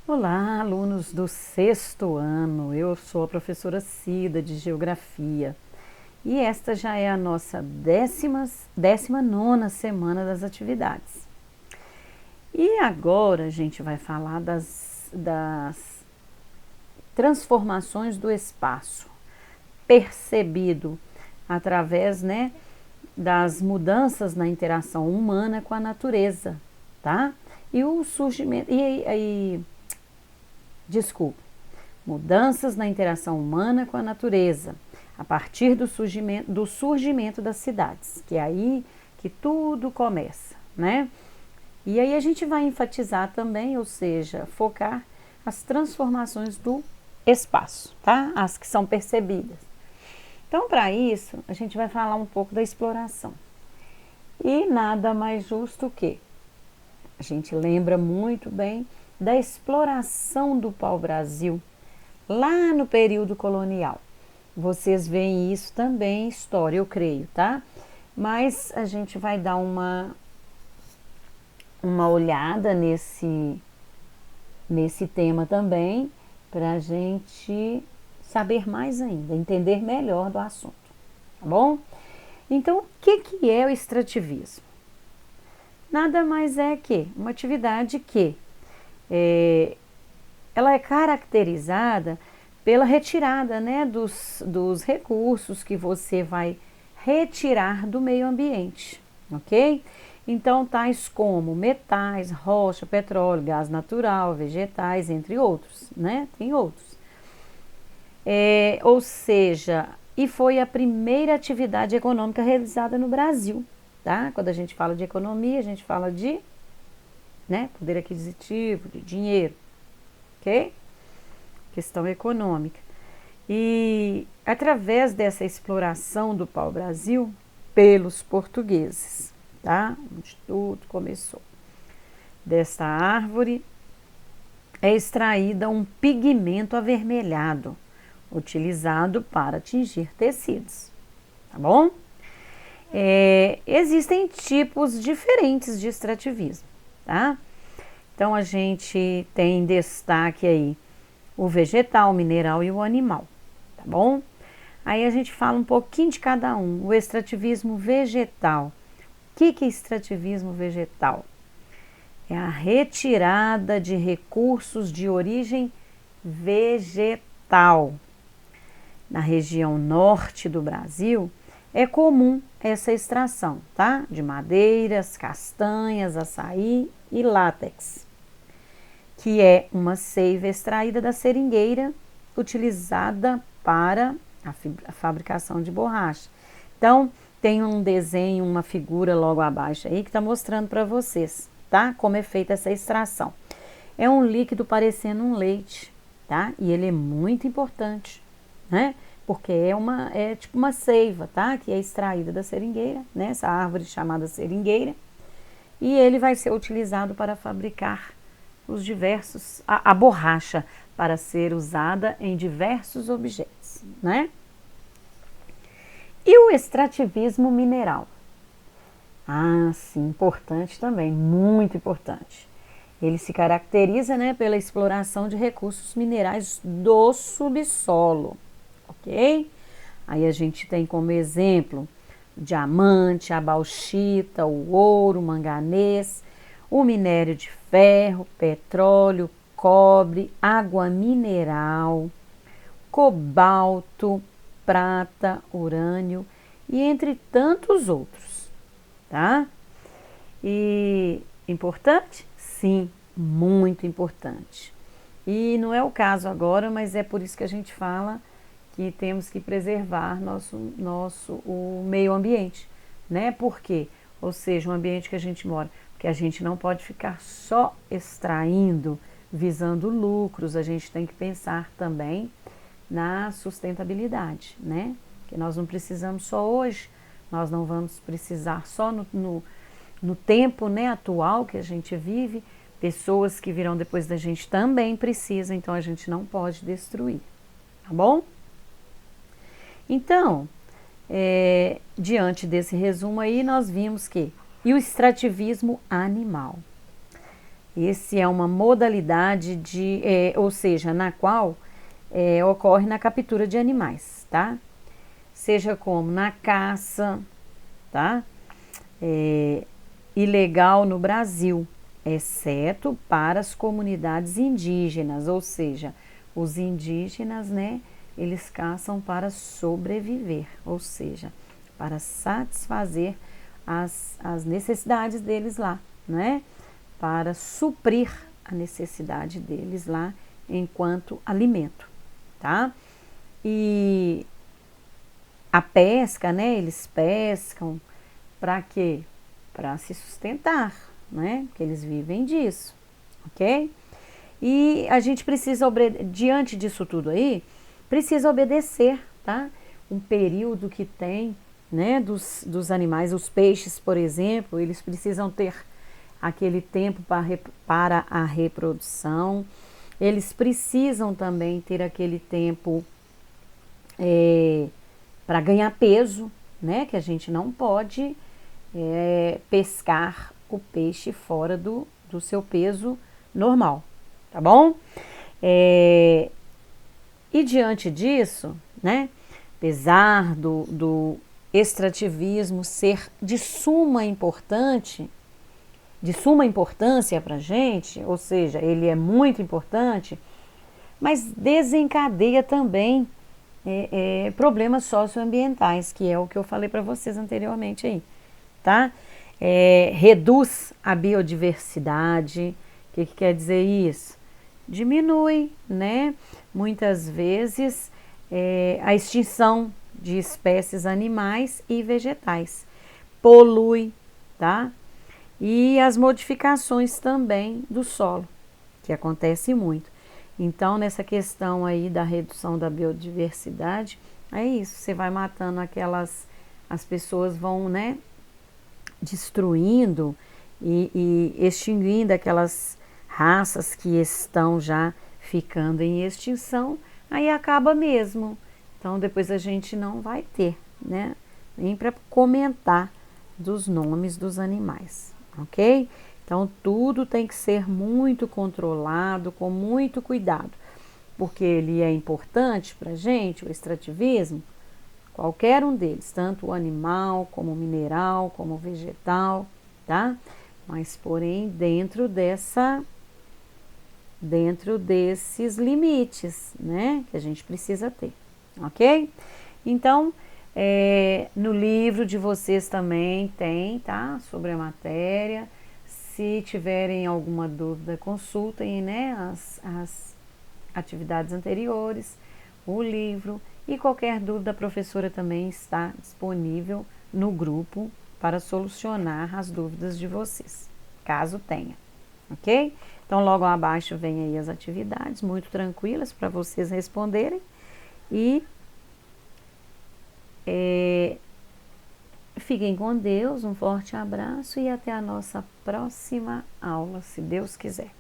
Olá, alunos do sexto ano. Eu sou a professora Cida de Geografia e esta já é a nossa décima nona semana das atividades. E agora a gente vai falar das transformações do espaço, percebido através, das mudanças na interação humana com a natureza, tá? E o surgimento mudanças na interação humana com a natureza, a partir do surgimento das cidades, que é aí que tudo começa, né? E aí a gente vai enfatizar também, ou seja, focar as transformações do espaço, tá? As que são percebidas. Então, para isso, a gente vai falar um pouco da exploração. E nada mais justo que a gente lembra muito bem da exploração do pau-brasil lá no período colonial. Vocês veem isso também em história, eu creio, tá? Mas a gente vai dar uma olhada nesse tema também, para a gente saber mais ainda, entender melhor do assunto, tá bom? Então, o que é o extrativismo? Nada mais é que uma atividade que ela é caracterizada pela retirada, dos recursos que você vai retirar do meio ambiente, ok? Então, tais como metais, rocha, petróleo, gás natural, vegetais, entre outros, né? Tem outros. Ou seja, e foi a primeira atividade econômica realizada no Brasil, tá? Quando a gente fala de economia, a gente fala de, poder aquisitivo, de dinheiro, ok? Questão econômica. E através dessa exploração do pau-brasil pelos portugueses, tá? Onde tudo começou. Desta árvore é extraída um pigmento avermelhado, utilizado para tingir tecidos, tá bom? Existem tipos diferentes de extrativismo, tá? Então a gente tem em destaque aí o vegetal, o mineral e o animal, tá bom? Aí a gente fala um pouquinho de cada um. O extrativismo vegetal. O que é extrativismo vegetal? É a retirada de recursos de origem vegetal. Na região norte do Brasil, é comum essa extração, tá? De madeiras, castanhas, açaí e látex, que é uma seiva extraída da seringueira, utilizada para a fabricação de borracha. Então, tem um desenho, uma figura logo abaixo aí que está mostrando para vocês, tá? Como é feita essa extração. É um líquido parecendo um leite, tá? E ele é muito importante, né? Porque é tipo uma seiva, tá? Que é extraída da seringueira, né? Essa árvore chamada seringueira. E ele vai ser utilizado para fabricar a borracha, para ser usada em diversos objetos, né? E o extrativismo mineral? Ah, sim, importante também, muito importante. Ele se caracteriza, pela exploração de recursos minerais do subsolo, ok? Aí a gente tem como exemplo o diamante, a bauxita, o ouro, o manganês, o minério de ferro, petróleo, cobre, água mineral, cobalto, prata, urânio e entre tantos outros, tá? E importante? Sim, muito importante. E não é o caso agora, mas é por isso que a gente fala que temos que preservar o meio ambiente, né? Por quê? Ou seja, o ambiente que a gente mora, porque a gente não pode ficar só extraindo, visando lucros, a gente tem que pensar também na sustentabilidade, né? Que nós não precisamos só hoje, nós não vamos precisar só no tempo, atual que a gente vive, pessoas que virão depois da gente também precisam, então a gente não pode destruir, tá bom? Então, diante desse resumo aí, nós vimos que, e o extrativismo animal? Esse é uma modalidade ou seja, na qual ocorre na captura de animais, tá? Seja como na caça, tá? Ilegal no Brasil, exceto para as comunidades indígenas, ou seja, os indígenas, né, eles caçam para sobreviver, ou seja, para satisfazer as necessidades deles lá, né, para suprir a necessidade deles lá enquanto alimento, tá? E a pesca, né, eles pescam para quê? Para se sustentar, né? Porque eles vivem disso, ok? E a gente precisa, diante disso tudo aí, precisa obedecer, tá? Um período que tem, né, dos animais, os peixes, por exemplo, eles precisam ter aquele tempo para a reprodução, eles precisam também ter aquele tempo para ganhar peso, né? Que a gente não pode pescar o peixe fora do seu peso normal, tá bom? E diante disso, né, apesar do extrativismo ser de suma importância para a gente, ou seja, ele é muito importante, mas desencadeia também problemas socioambientais, que é o que eu falei para vocês anteriormente aí, tá? Reduz a biodiversidade. O que quer dizer isso? Diminui, né? Muitas vezes a extinção de espécies animais e vegetais. Polui, tá? E as modificações também do solo, que acontece muito. Então, nessa questão aí da redução da biodiversidade, é isso, você vai matando as pessoas vão, né, destruindo e extinguindo aquelas raças que estão já ficando em extinção, aí acaba mesmo. Então, depois a gente não vai ter, né, nem para comentar dos nomes dos animais, ok? Então, tudo tem que ser muito controlado, com muito cuidado, porque ele é importante para a gente, o extrativismo, qualquer um deles, tanto o animal, como o mineral, como o vegetal, tá? Mas, porém, dentro desses limites, né, que a gente precisa ter, ok? Então, no livro de vocês também tem, tá, sobre a matéria. Se tiverem alguma dúvida, consultem, né, as atividades anteriores, o livro, e qualquer dúvida a professora também está disponível no grupo para solucionar as dúvidas de vocês, caso tenha, ok? Então, logo abaixo vem aí as atividades, muito tranquilas para vocês responderem, e fiquem com Deus, um forte abraço e até a nossa próxima aula, se Deus quiser.